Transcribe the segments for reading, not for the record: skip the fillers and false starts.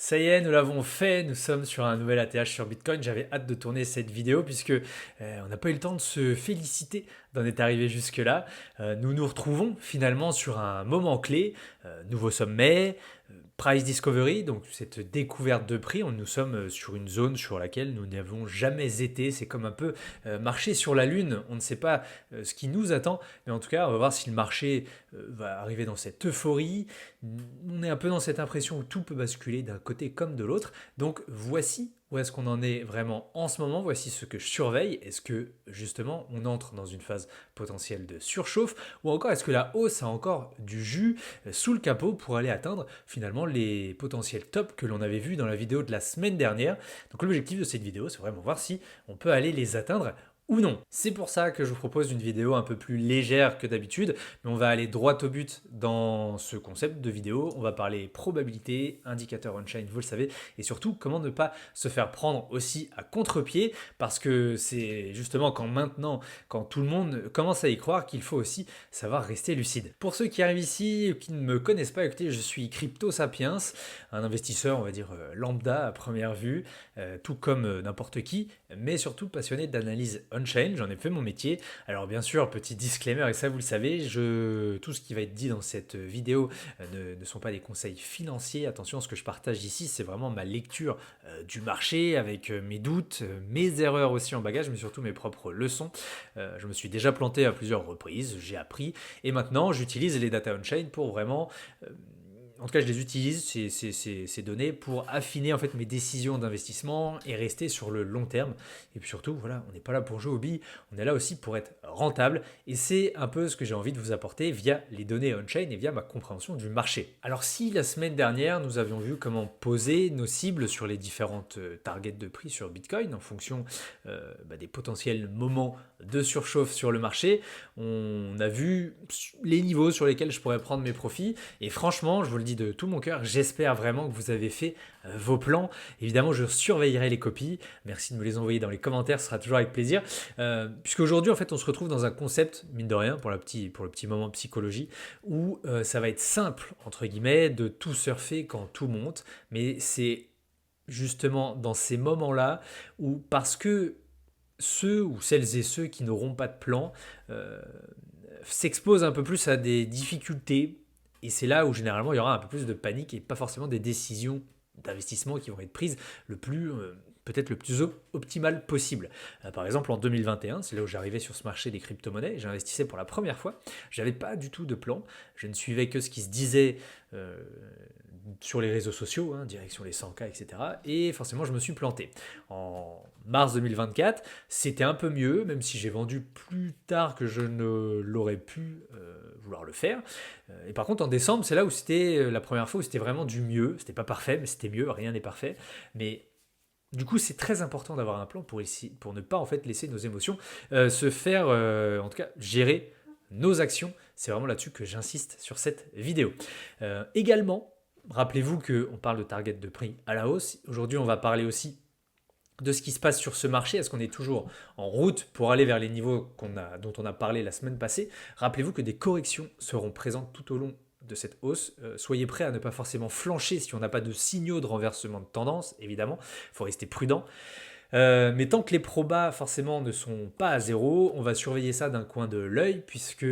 Ça y est, nous l'avons fait, nous sommes sur un nouvel ATH sur Bitcoin. J'avais hâte de tourner cette vidéo puisque on n'a pas eu le temps de se féliciter d'en être arrivé jusque-là. Nous nous retrouvons finalement sur un moment clé, nouveau sommet, price discovery, donc cette découverte de prix. Nous sommes sur une zone sur laquelle nous n'avons jamais été. C'est comme un peu marcher sur la lune. On ne sait pas ce qui nous attend, mais en tout cas, on va voir si le marché va arriver dans cette euphorie. On est un peu dans cette impression où tout peut basculer d'un côté comme de l'autre. Donc voici où est-ce qu'on en est vraiment en ce moment. Voici ce que je surveille. Est-ce que justement on entre dans une phase potentielle de surchauffe ou encore est-ce que la hausse a encore du jus sous le capot pour aller atteindre finalement les potentiels tops que l'on avait vus dans la vidéo de la semaine dernière. Donc l'objectif de cette vidéo, c'est vraiment voir si on peut aller les atteindre ou non. C'est pour ça que je vous propose une vidéo un peu plus légère que d'habitude, mais on va aller droit au but dans ce concept de vidéo. On va parler probabilité, indicateur on-chain, vous le savez, et surtout comment ne pas se faire prendre aussi à contre-pied, parce que c'est justement quand tout le monde commence à y croire, qu'il faut aussi savoir rester lucide. Pour ceux qui arrivent ici ou qui ne me connaissent pas, écoutez, je suis Crypto Sapiens, un investisseur, on va dire lambda à première vue, tout comme n'importe qui, mais surtout passionné d'analyse on-chain, j'en ai fait mon métier. Alors bien sûr, petit disclaimer, et ça vous le savez, tout ce qui va être dit dans cette vidéo ne sont pas des conseils financiers. Attention, ce que je partage ici, c'est vraiment ma lecture du marché, avec mes doutes, mes erreurs aussi en bagage, mais surtout mes propres leçons. Je me suis déjà planté à plusieurs reprises, j'ai appris, et maintenant j'utilise les data on-chain pour vraiment en tout cas, je les utilise, ces données, pour affiner en fait mes décisions d'investissement et rester sur le long terme. Et puis surtout, voilà, on n'est pas là pour jouer au billes, on est là aussi pour être rentable. Et c'est un peu ce que j'ai envie de vous apporter via les données on-chain et via ma compréhension du marché. Alors si la semaine dernière, nous avions vu comment poser nos cibles sur les différentes targets de prix sur Bitcoin en fonction des potentiels moments de surchauffe sur le marché, on a vu les niveaux sur lesquels je pourrais prendre mes profits. Et franchement, je vous le dis de tout mon cœur, j'espère vraiment que vous avez fait vos plans. Évidemment, je surveillerai les copies. Merci de me les envoyer dans les commentaires, ce sera toujours avec plaisir. Puisqu'aujourd'hui, en fait, on se retrouve dans un concept, mine de rien, pour le petit moment psychologie, où ça va être simple, entre guillemets, de tout surfer quand tout monte. Mais c'est justement dans ces moments-là où, parce que ceux ou celles et ceux qui n'auront pas de plan euh, s'exposent un peu plus à des difficultés. Et c'est là où généralement il y aura un peu plus de panique et pas forcément des décisions d'investissement qui vont être prises peut-être le plus optimal possible. Par exemple, en 2021, c'est là où j'arrivais sur ce marché des crypto-monnaies, j'investissais pour la première fois, j'avais pas du tout de plan, je ne suivais que ce qui se disait sur les réseaux sociaux, direction les 100K, etc. Et forcément, je me suis planté. En mars 2024, c'était un peu mieux, même si j'ai vendu plus tard que je ne l'aurais pu vouloir le faire. Et par contre, en décembre, c'est là où c'était la première fois où c'était vraiment du mieux. C'était pas parfait, mais c'était mieux, rien n'est parfait. Mais du coup, c'est très important d'avoir un plan pour ne pas en fait laisser nos émotions se faire, en tout cas, gérer nos actions. C'est vraiment là-dessus que j'insiste sur cette vidéo. Également, rappelez-vous qu'on parle de target de prix à la hausse. Aujourd'hui, on va parler aussi de ce qui se passe sur ce marché. Est-ce qu'on est toujours en route pour aller vers les niveaux dont on a parlé la semaine passée? Rappelez-vous que des corrections seront présentes tout au long de cette hausse. Soyez prêts à ne pas forcément flancher si on n'a pas de signaux de renversement de tendance, évidemment. Il faut rester prudent. Mais tant que les probas forcément ne sont pas à zéro, on va surveiller ça d'un coin de l'œil puisque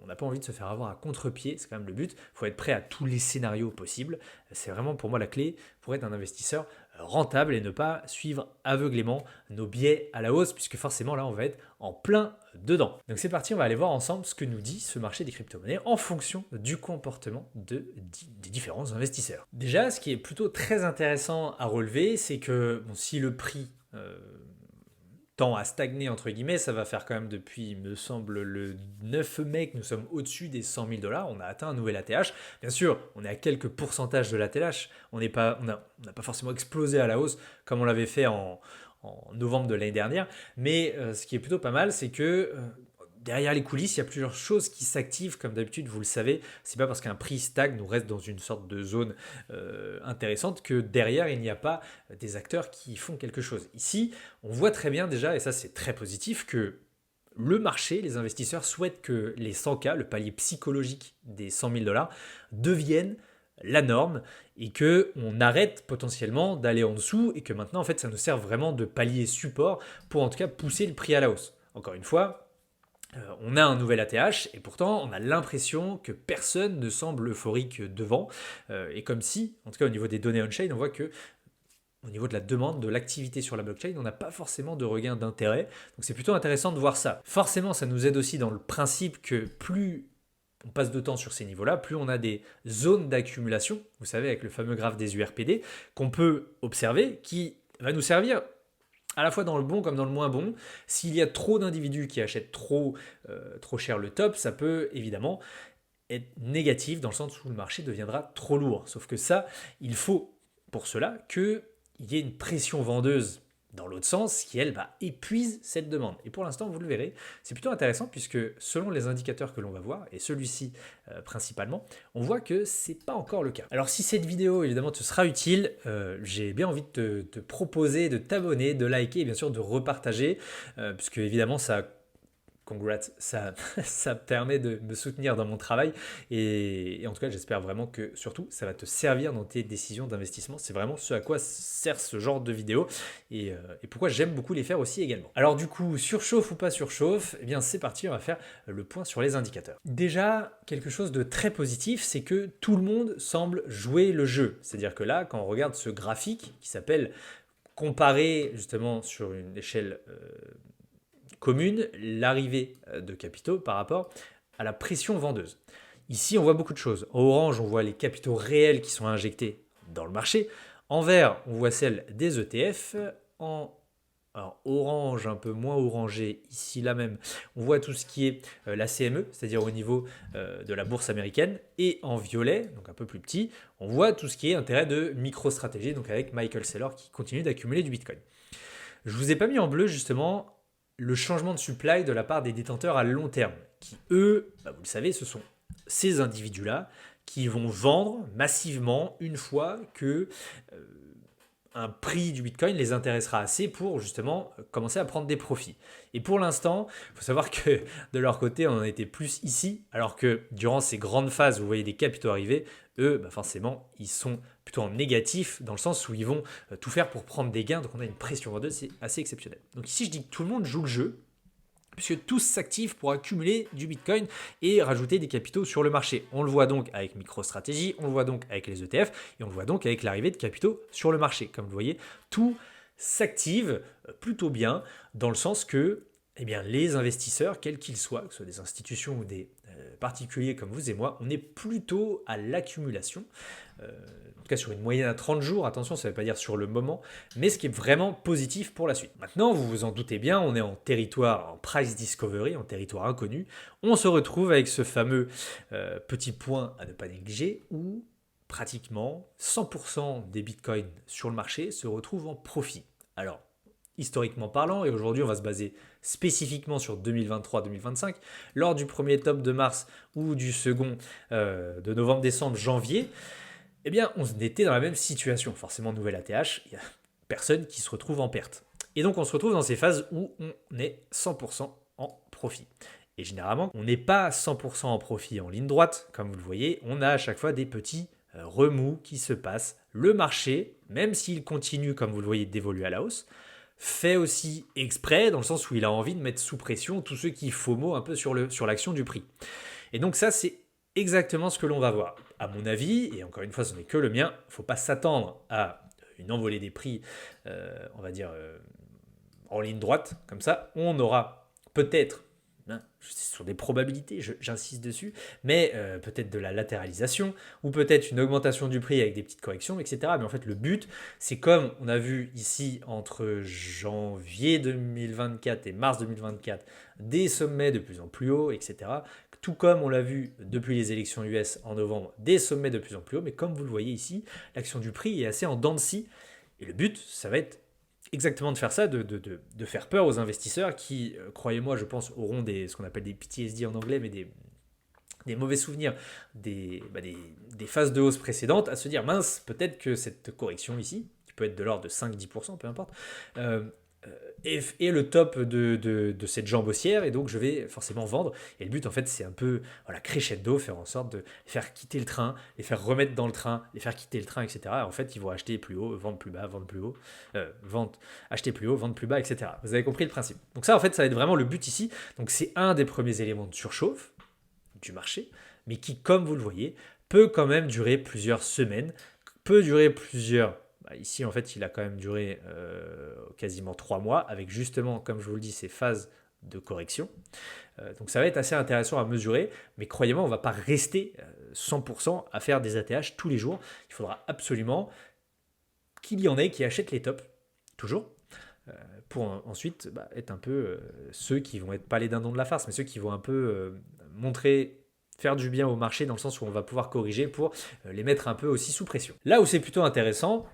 on n'a pas envie de se faire avoir à contre-pied, c'est quand même le but. Il faut être prêt à tous les scénarios possibles. C'est vraiment pour moi la clé pour être un investisseur rentable et ne pas suivre aveuglément nos biais à la hausse puisque forcément là on va être en plein dedans. Donc c'est parti, on va aller voir ensemble ce que nous dit ce marché des crypto-monnaies en fonction du comportement des différents investisseurs. Déjà, ce qui est plutôt très intéressant à relever, c'est que si le prix tend à stagner entre guillemets, ça va faire quand même depuis, il me semble, le 9 mai que nous sommes au-dessus des 100 000 dollars, on a atteint un nouvel ATH. Bien sûr, on est à quelques pourcentages de l'ATH, on n'a pas forcément explosé à la hausse comme on l'avait fait en novembre de l'année dernière, mais ce qui est plutôt pas mal, c'est que derrière les coulisses, il y a plusieurs choses qui s'activent, comme d'habitude, vous le savez. C'est pas parce qu'un prix stagne, nous reste dans une sorte de zone intéressante que derrière, il n'y a pas des acteurs qui font quelque chose. Ici, on voit très bien déjà, et ça c'est très positif, que le marché, les investisseurs souhaitent que les 100K, le palier psychologique des 100 000 dollars, deviennent la norme et que on arrête potentiellement d'aller en dessous et que maintenant en fait ça nous sert vraiment de palier support pour en tout cas pousser le prix à la hausse. Encore une fois, on a un nouvel ATH et pourtant on a l'impression que personne ne semble euphorique devant et comme si, en tout cas au niveau des données on-chain, on voit que au niveau de la demande, de l'activité sur la blockchain, on n'a pas forcément de regain d'intérêt. Donc c'est plutôt intéressant de voir ça. Forcément, ça nous aide aussi dans le principe que plus on passe de temps sur ces niveaux-là, plus on a des zones d'accumulation, vous savez, avec le fameux graphe des URPD, qu'on peut observer, qui va nous servir à la fois dans le bon comme dans le moins bon. S'il y a trop d'individus qui achètent trop cher le top, ça peut évidemment être négatif dans le sens où le marché deviendra trop lourd. Sauf que ça, il faut pour cela qu'il y ait une pression vendeuse dans l'autre sens qui, elle, épuise cette demande. Et pour l'instant, vous le verrez, c'est plutôt intéressant puisque selon les indicateurs que l'on va voir, et celui-ci principalement, on voit que c'est pas encore le cas. Alors si cette vidéo, évidemment, te sera utile, j'ai bien envie de te proposer de t'abonner, de liker et bien sûr de repartager, puisque évidemment, congrats, ça permet de me soutenir dans mon travail et en tout cas j'espère vraiment que surtout ça va te servir dans tes décisions d'investissement. C'est vraiment ce à quoi sert ce genre de vidéo et pourquoi j'aime beaucoup les faire aussi également. Alors du coup, surchauffe ou pas surchauffe, eh bien c'est parti, on va faire le point sur les indicateurs. Déjà, quelque chose de très positif, c'est que tout le monde semble jouer le jeu. C'est-à-dire que là, quand on regarde ce graphique qui s'appelle comparer justement sur une échelle commune l'arrivée de capitaux par rapport à la pression vendeuse. Ici, on voit beaucoup de choses. En orange, on voit les capitaux réels qui sont injectés dans le marché. En vert, on voit celle des ETF. Alors, orange, un peu moins orangé, ici là même, on voit tout ce qui est la CME, c'est-à-dire au niveau de la bourse américaine. Et en violet, donc un peu plus petit, on voit tout ce qui est intérêt de MicroStrategy, donc avec Michael Saylor qui continue d'accumuler du Bitcoin. Je ne vous ai pas mis en bleu justement le changement de supply de la part des détenteurs à long terme, qui eux, vous le savez, ce sont ces individus-là qui vont vendre massivement une fois que un prix du Bitcoin les intéressera assez pour justement commencer à prendre des profits. Et pour l'instant, il faut savoir que de leur côté, on en était plus ici, alors que durant ces grandes phases, vous voyez des capitaux arriver, eux, forcément, ils sont plutôt en négatif, dans le sens où ils vont tout faire pour prendre des gains, donc on a une pression vendeuse, c'est assez exceptionnel. Donc ici, je dis que tout le monde joue le jeu, puisque tous s'activent pour accumuler du Bitcoin et rajouter des capitaux sur le marché. On le voit donc avec MicroStrategy, on le voit donc avec les ETF, et on le voit donc avec l'arrivée de capitaux sur le marché. Comme vous voyez, tout s'active plutôt bien, dans le sens que les investisseurs, quels qu'ils soient, que ce soit des institutions ou des particuliers comme vous et moi, on est plutôt à l'accumulation. En tout cas sur une moyenne à 30 jours, attention, ça ne veut pas dire sur le moment, mais ce qui est vraiment positif pour la suite. Maintenant, vous vous en doutez bien, on est en territoire, en price discovery, en territoire inconnu. On se retrouve avec ce fameux petit point à ne pas négliger où pratiquement 100% des bitcoins sur le marché se retrouvent en profit. Alors, historiquement parlant, et aujourd'hui on va se baser spécifiquement sur 2023-2025, lors du premier top de mars ou du second de novembre, décembre, janvier, on était dans la même situation. Forcément, nouvelle ATH, il n'y a personne qui se retrouve en perte. Et donc on se retrouve dans ces phases où on est 100% en profit. Et généralement, on n'est pas 100% en profit en ligne droite, comme vous le voyez, on a à chaque fois des petits remous qui se passent. Le marché, même s'il continue, comme vous le voyez, d'évoluer à la hausse, fait aussi exprès, dans le sens où il a envie de mettre sous pression tous ceux qui FOMO un peu sur l'action du prix. Et donc ça, c'est exactement ce que l'on va voir. À mon avis, et encore une fois, ce n'est que le mien, il ne faut pas s'attendre à une envolée des prix, en ligne droite, comme ça. On aura peut-être, sur des probabilités, j'insiste dessus, mais peut-être de la latéralisation, ou peut-être une augmentation du prix avec des petites corrections, etc. Mais en fait, le but, c'est comme on a vu ici entre janvier 2024 et mars 2024, des sommets de plus en plus hauts, etc. Tout comme on l'a vu depuis les élections US en novembre, des sommets de plus en plus hauts, mais comme vous le voyez ici, l'action du prix est assez en dents de scie, et le but, ça va être exactement de faire ça, de faire peur aux investisseurs qui, croyez-moi, je pense, auront ce qu'on appelle des PTSD en anglais, mais des mauvais souvenirs des phases de hausse précédentes, à se dire, mince, peut-être que cette correction ici, qui peut être de l'ordre de 5-10%, peu importe, et le top de cette jambe haussière, et donc je vais forcément vendre. Et le but, en fait, c'est un peu voilà, crescendo, faire en sorte de les faire quitter le train, les faire remettre dans le train, les faire quitter le train, etc. Et en fait, ils vont acheter plus haut, vendre plus bas, vendre plus haut, acheter plus haut, vendre plus bas, etc. Vous avez compris le principe. Donc ça, en fait, ça va être vraiment le but ici. Donc c'est un des premiers éléments de surchauffe du marché, mais qui, comme vous le voyez, peut quand même durer plusieurs semaines, peut durer plusieurs. Ici, en fait, il a quand même duré quasiment 3 mois, avec justement, comme je vous le dis, ces phases de correction. Donc ça va être assez intéressant à mesurer, mais croyez-moi, on ne va pas rester 100% à faire des ATH tous les jours. Il faudra absolument qu'il y en ait qui achètent les tops, toujours, pour ensuite être un peu ceux qui vont être pas les dindons de la farce, mais ceux qui vont un peu montrer, faire du bien au marché dans le sens où on va pouvoir corriger pour les mettre un peu aussi sous pression. Là où c'est plutôt intéressant,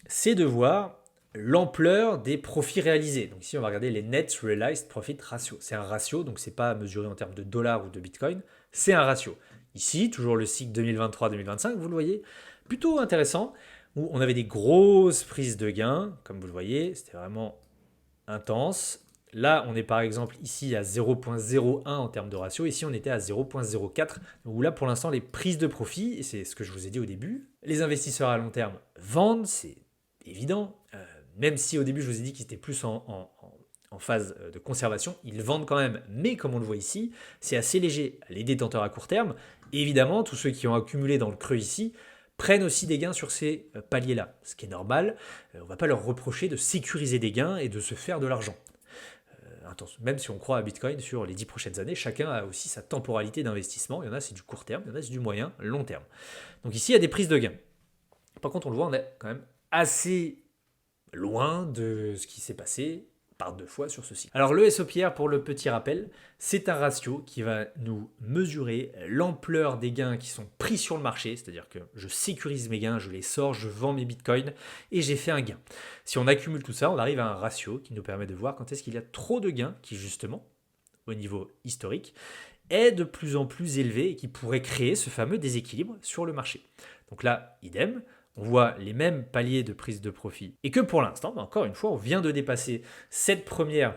c'est de voir l'ampleur des profits réalisés. Donc ici, on va regarder les Net Realized Profit Ratio. C'est un ratio, donc c'est pas mesuré en termes de dollars ou de Bitcoin, c'est un ratio. Ici, toujours le cycle 2023-2025, vous le voyez, plutôt intéressant, où on avait des grosses prises de gains, comme vous le voyez, c'était vraiment intense. Là, on est par exemple ici à 0,01 en termes de ratio. Ici, on était à 0,04. Où là, pour l'instant, les prises de profit, et c'est ce que je vous ai dit au début, les investisseurs à long terme vendent, c'est évident. Même si au début, je vous ai dit qu'ils étaient plus en phase de conservation, ils vendent quand même. Mais comme on le voit ici, c'est assez léger. Les détenteurs à court terme, évidemment, tous ceux qui ont accumulé dans le creux ici, prennent aussi des gains sur ces paliers-là, ce qui est normal. On ne va pas leur reprocher de sécuriser des gains et de se faire de l'argent. Même si on croit à Bitcoin sur les 10 prochaines années, chacun a aussi sa temporalité d'investissement. Il y en a, c'est du court terme, il y en a, c'est du moyen, long terme. Donc ici, il y a des prises de gains. Par contre, on le voit, on est quand même assez loin de ce qui s'est passé par 2 fois sur ceci. Alors le SOPR, pour le petit rappel, c'est un ratio qui va nous mesurer l'ampleur des gains qui sont pris sur le marché, c'est-à-dire que je sécurise mes gains, je les sors, je vends mes bitcoins et j'ai fait un gain. Si on accumule tout ça, on arrive à un ratio qui nous permet de voir quand est-ce qu'il y a trop de gains qui justement, au niveau historique, est de plus en plus élevé et qui pourrait créer ce fameux déséquilibre sur le marché. Donc là, idem, on voit les mêmes paliers de prise de profit et que pour l'instant, encore une fois, on vient de dépasser ce premier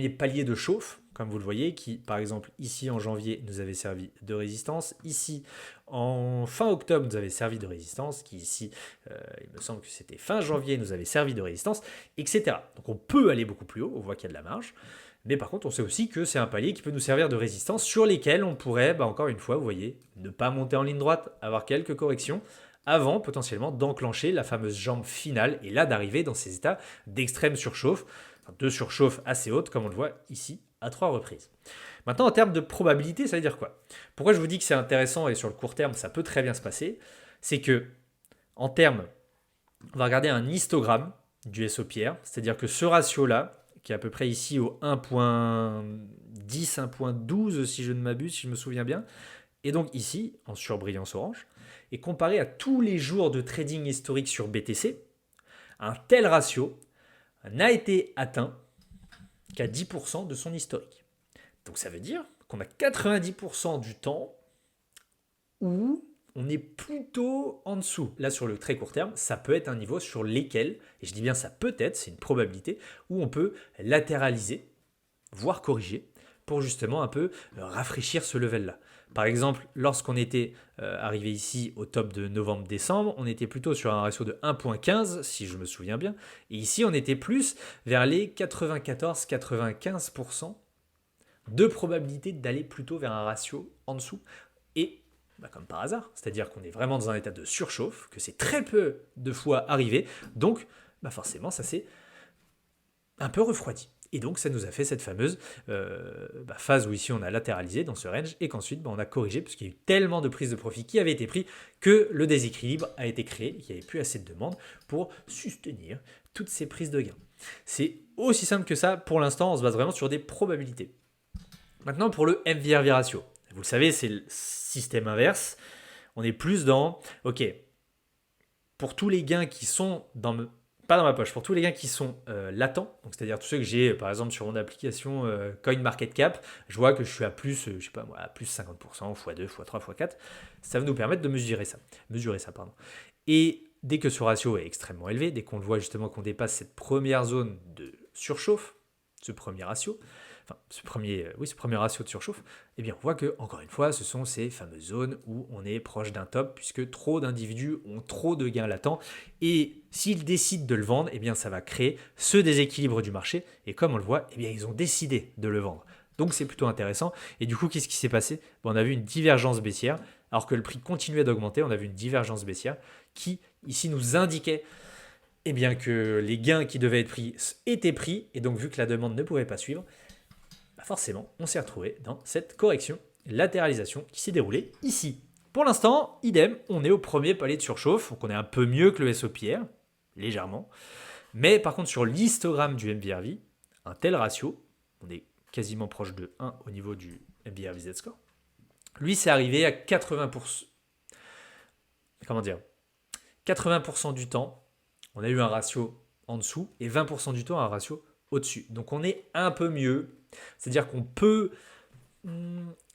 palier de chauffe, comme vous le voyez, qui par exemple ici en janvier nous avait servi de résistance, ici en fin octobre nous avait servi de résistance, qui ici, il me semble que c'était fin janvier, nous avait servi de résistance, etc. Donc on peut aller beaucoup plus haut, on voit qu'il y a de la marge. Mais par contre, on sait aussi que c'est un palier qui peut nous servir de résistance sur lesquels on pourrait, encore une fois, vous voyez, ne pas monter en ligne droite, avoir quelques corrections, avant potentiellement d'enclencher la fameuse jambe finale et là d'arriver dans ces états d'extrême surchauffe, de surchauffe assez haute, comme on le voit ici à 3 reprises. Maintenant, en termes de probabilité, ça veut dire quoi? Pourquoi je vous dis que c'est intéressant et sur le court terme, ça peut très bien se passer? C'est que, en termes, on va regarder un histogramme du SOPR, c'est-à-dire que ce ratio-là, qui est à peu près ici au 1.10, 1.12 si je ne m'abuse, si je me souviens bien, et donc ici, en surbrillance orange, et comparé à tous les jours de trading historique sur BTC, un tel ratio n'a été atteint qu'à 10% de son historique. Donc ça veut dire qu'on a 90% du temps où on est plutôt en dessous. Là, sur le très court terme, ça peut être un niveau sur lesquels, et je dis bien ça peut être, c'est une probabilité, où on peut latéraliser, voire corriger, pour justement un peu rafraîchir ce level-là. Par exemple, lorsqu'on était arrivé ici au top de novembre-décembre, on était plutôt sur un ratio de 1.15, si je me souviens bien, et ici on était plus vers les 94-95% de probabilité d'aller plutôt vers un ratio en dessous. Et comme par hasard, c'est-à-dire qu'on est vraiment dans un état de surchauffe, que c'est très peu de fois arrivé, donc forcément ça s'est un peu refroidi. Et donc ça nous a fait cette fameuse phase où ici on a latéralisé dans ce range et qu'ensuite on a corrigé parce qu'il y a eu tellement de prises de profit qui avaient été prises que le déséquilibre a été créé et qu'il n'y avait plus assez de demandes pour soutenir toutes ces prises de gains. C'est aussi simple que ça. Pour l'instant, on se base vraiment sur des probabilités. Maintenant, pour le MVRV ratio. Vous le savez, c'est le système inverse. On est plus dans, ok, pour tous les gains qui sont pas dans ma poche, pour tous les gains qui sont latents, donc c'est-à-dire tous ceux que j'ai, par exemple, sur mon application CoinMarketCap, je vois que je suis à plus, je sais pas moi, à plus 50%, x2, x3, x4, ça va nous permettre de mesurer ça. Et dès que ce ratio est extrêmement élevé, dès qu'on le voit justement qu'on dépasse cette première zone de surchauffe, ce premier ratio, ce premier ratio de surchauffe, eh bien on voit que, encore une fois, ce sont ces fameuses zones où on est proche d'un top, puisque trop d'individus ont trop de gains latents, et s'ils décident de le vendre, eh bien ça va créer ce déséquilibre du marché, et comme on le voit, eh bien ils ont décidé de le vendre. Donc c'est plutôt intéressant, et du coup qu'est-ce qui s'est passé? On a vu une divergence baissière, alors que le prix continuait d'augmenter, on a vu une divergence baissière qui ici nous indiquait eh bien, que les gains qui devaient être pris étaient pris, et donc vu que la demande ne pouvait pas suivre, forcément, on s'est retrouvé dans cette correction, latéralisation qui s'est déroulée ici. Pour l'instant, idem, on est au premier palier de surchauffe, donc on est un peu mieux que le SOPR, légèrement. Mais par contre, sur l'histogramme du MVRV, un tel ratio, on est quasiment proche de 1 au niveau du MVRV Z-score, lui, c'est arrivé à 80%. Comment dire 80% du temps, on a eu un ratio en dessous et 20% du temps un ratio au-dessus. Donc on est un peu mieux. C'est-à-dire qu'on peut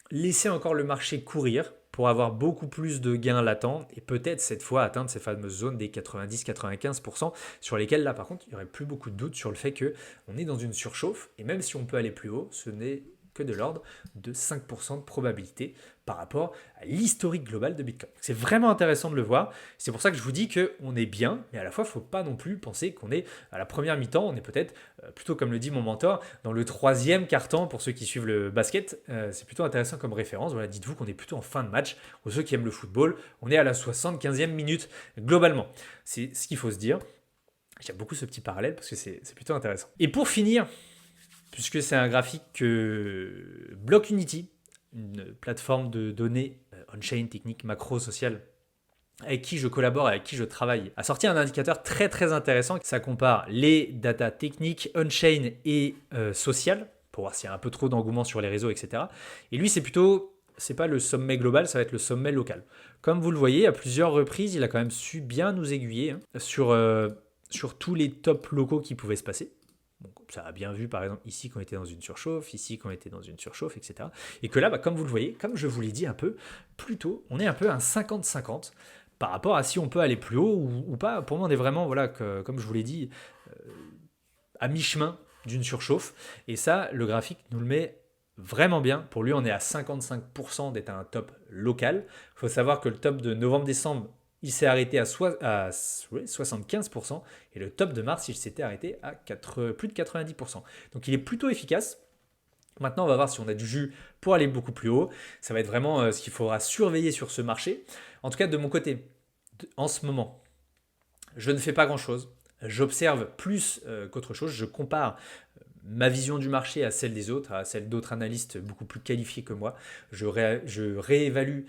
laisser encore le marché courir pour avoir beaucoup plus de gains latents et peut-être cette fois atteindre ces fameuses zones des 90-95% sur lesquelles là par contre il n'y aurait plus beaucoup de doutes sur le fait qu'on est dans une surchauffe et même si on peut aller plus haut, ce n'est que de l'ordre de 5% de probabilité par rapport à l'historique global de Bitcoin. C'est vraiment intéressant de le voir. C'est pour ça que je vous dis qu'on est bien, mais à la fois, il ne faut pas non plus penser qu'on est à la première mi-temps. On est peut-être, plutôt comme le dit mon mentor, dans le troisième quart-temps pour ceux qui suivent le basket. C'est plutôt intéressant comme référence. Voilà, dites-vous qu'on est plutôt en fin de match. Pour ceux qui aiment le football, on est à la 75e minute globalement. C'est ce qu'il faut se dire. J'aime beaucoup ce petit parallèle parce que c'est plutôt intéressant. Et pour finir, puisque c'est un graphique que Blockunity, une plateforme de données on-chain, technique, macro-sociale, avec qui je collabore, avec qui je travaille, a sorti un indicateur très très intéressant. Ça compare les data techniques, on-chain et sociales, pour voir s'il y a un peu trop d'engouement sur les réseaux, etc. Et lui, c'est pas le sommet global, ça va être le sommet local. Comme vous le voyez, à plusieurs reprises, il a quand même su bien nous aiguiller sur tous les tops locaux qui pouvaient se passer. Donc, ça a bien vu par exemple ici qu'on était dans une surchauffe, ici qu'on était dans une surchauffe, etc. Et que là, comme vous le voyez, comme je vous l'ai dit un peu plus tôt, on est un peu un 50-50 par rapport à si on peut aller plus haut ou pas. Pour moi, on est vraiment, voilà, comme je vous l'ai dit, à mi-chemin d'une surchauffe. Et ça, le graphique nous le met vraiment bien. Pour lui, on est à 55% d'être un top local. Il faut savoir que le top de novembre-décembre, il s'est arrêté à 75% et le top de mars, il s'était arrêté à plus de 90%. Donc il est plutôt efficace. Maintenant, on va voir si on a du jus pour aller beaucoup plus haut. Ça va être vraiment ce qu'il faudra surveiller sur ce marché. En tout cas, de mon côté, en ce moment, je ne fais pas grand-chose. J'observe plus qu'autre chose. Je compare ma vision du marché à celle des autres, à celle d'autres analystes beaucoup plus qualifiés que moi. Je réévalue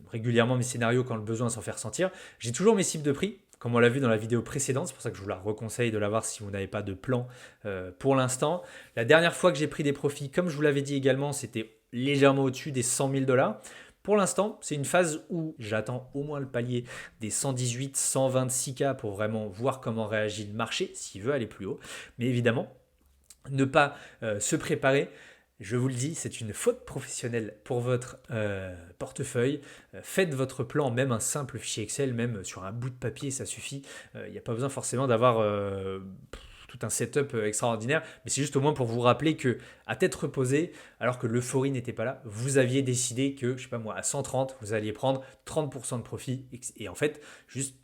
régulièrement mes scénarios quand le besoin s'en faire sentir. J'ai toujours mes cibles de prix, comme on l'a vu dans la vidéo précédente. C'est pour ça que je vous la reconseille de la voir si vous n'avez pas de plan pour l'instant. La dernière fois que j'ai pris des profits, comme je vous l'avais dit également, c'était légèrement au-dessus des 100 000 $. Pour l'instant, c'est une phase où j'attends au moins le palier des 118, 126K pour vraiment voir comment réagit le marché, s'il veut aller plus haut. Mais évidemment, ne pas se préparer, je vous le dis, c'est une faute professionnelle pour votre portefeuille. Faites votre plan, même un simple fichier Excel, même sur un bout de papier, ça suffit. Il n'y a pas besoin forcément d'avoir tout un setup extraordinaire, mais c'est juste au moins pour vous rappeler que à tête reposée, alors que l'euphorie n'était pas là, vous aviez décidé que, je sais pas moi, à 130, vous alliez prendre 30% de profit. Et en fait, juste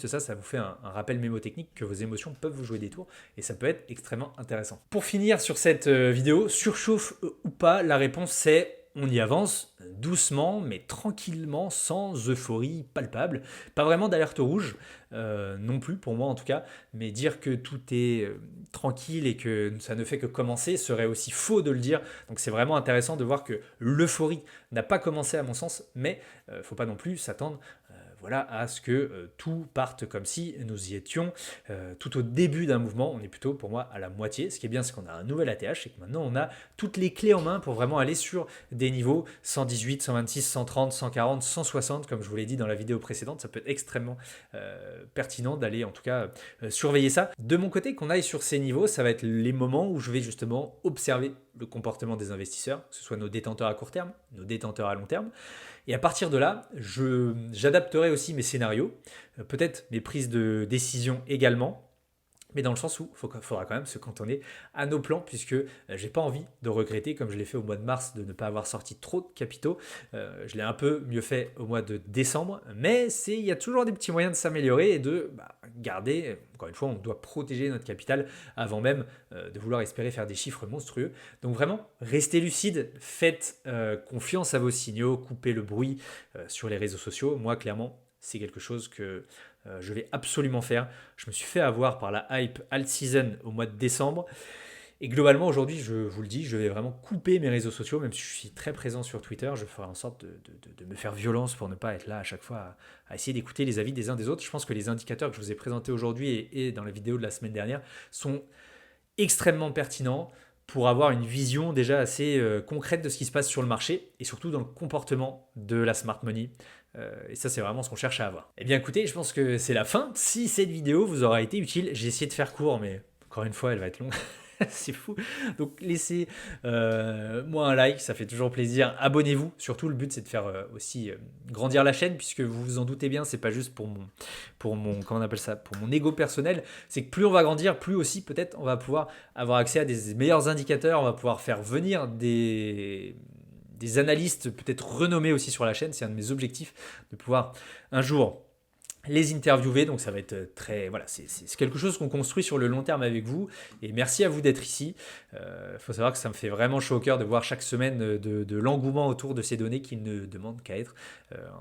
ça vous fait un rappel mémotechnique que vos émotions peuvent vous jouer des tours et ça peut être extrêmement intéressant. Pour finir sur cette vidéo, surchauffe ou pas, la réponse c'est on y avance doucement mais tranquillement, sans euphorie palpable. Pas vraiment d'alerte rouge non plus pour moi en tout cas, mais dire que tout est tranquille et que ça ne fait que commencer serait aussi faux de le dire. Donc c'est vraiment intéressant de voir que l'euphorie n'a pas commencé à mon sens, mais faut pas non plus s'attendre voilà, à ce que tout parte comme si nous y étions tout au début d'un mouvement. On est plutôt pour moi à la moitié. Ce qui est bien, c'est qu'on a un nouvel ATH et que maintenant on a toutes les clés en main pour vraiment aller sur des niveaux 118, 126, 130, 140, 160 comme je vous l'ai dit dans la vidéo précédente. Ça peut être extrêmement pertinent d'aller en tout cas surveiller ça. De mon côté, qu'on aille sur ces niveaux, ça va être les moments où je vais justement observer le comportement des investisseurs, que ce soit nos détenteurs à court terme, nos détenteurs à long terme. Et à partir de là, j'adapterai aussi mes scénarios, peut-être mes prises de décision également, mais dans le sens où il faudra quand même se cantonner à nos plans, puisque j'ai pas envie de regretter, comme je l'ai fait au mois de mars, de ne pas avoir sorti trop de capitaux. Je l'ai un peu mieux fait au mois de décembre, mais il y a toujours des petits moyens de s'améliorer et de garder, encore une fois, on doit protéger notre capital avant même de vouloir espérer faire des chiffres monstrueux. Donc vraiment, restez lucide, faites confiance à vos signaux, coupez le bruit sur les réseaux sociaux. Moi, clairement, c'est quelque chose que je vais absolument faire. Je me suis fait avoir par la hype alt season au mois de décembre. Et globalement, aujourd'hui, je vous le dis, je vais vraiment couper mes réseaux sociaux, même si je suis très présent sur Twitter. Je ferai en sorte de me faire violence pour ne pas être là à chaque fois à essayer d'écouter les avis des uns des autres. Je pense que les indicateurs que je vous ai présentés aujourd'hui et dans la vidéo de la semaine dernière sont extrêmement pertinents pour avoir une vision déjà assez concrète de ce qui se passe sur le marché et surtout dans le comportement de la smart money. Et ça, c'est vraiment ce qu'on cherche à avoir. Eh bien, écoutez, je pense que c'est la fin. Si cette vidéo vous aura été utile, j'ai essayé de faire court, mais encore une fois, elle va être longue. C'est fou. Donc, laissez moi un like, ça fait toujours plaisir. Abonnez-vous. Surtout, le but, c'est de faire aussi grandir la chaîne, puisque vous vous en doutez bien, c'est pas juste pour mon, comment on appelle ça, pour mon ego personnel. C'est que plus on va grandir, plus aussi peut-être on va pouvoir avoir accès à des meilleurs indicateurs. On va pouvoir faire venir des analystes peut-être renommés aussi sur la chaîne. C'est un de mes objectifs de pouvoir un jour les interviewer. Donc ça va être très... Voilà, c'est quelque chose qu'on construit sur le long terme avec vous. Et merci à vous d'être ici. Faut savoir que ça me fait vraiment chaud au cœur de voir chaque semaine de l'engouement autour de ces données qui ne demandent qu'à être,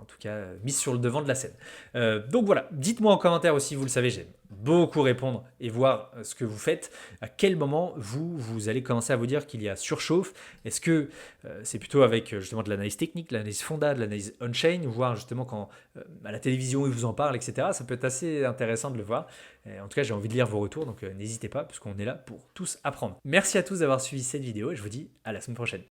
en tout cas, mises sur le devant de la scène. Donc voilà, dites-moi en commentaire aussi, vous le savez, j'aime beaucoup répondre et voir ce que vous faites. À quel moment vous allez commencer à vous dire qu'il y a surchauffe? Est-ce que c'est plutôt avec justement de l'analyse technique, de l'analyse fonda, de l'analyse on-chain, voir justement quand à la télévision ils vous en parlent, etc. Ça peut être assez intéressant de le voir. Et en tout cas, j'ai envie de lire vos retours, donc n'hésitez pas, parce qu'on est là pour tous apprendre. Merci à tous d'avoir suivi cette vidéo et je vous dis à la semaine prochaine.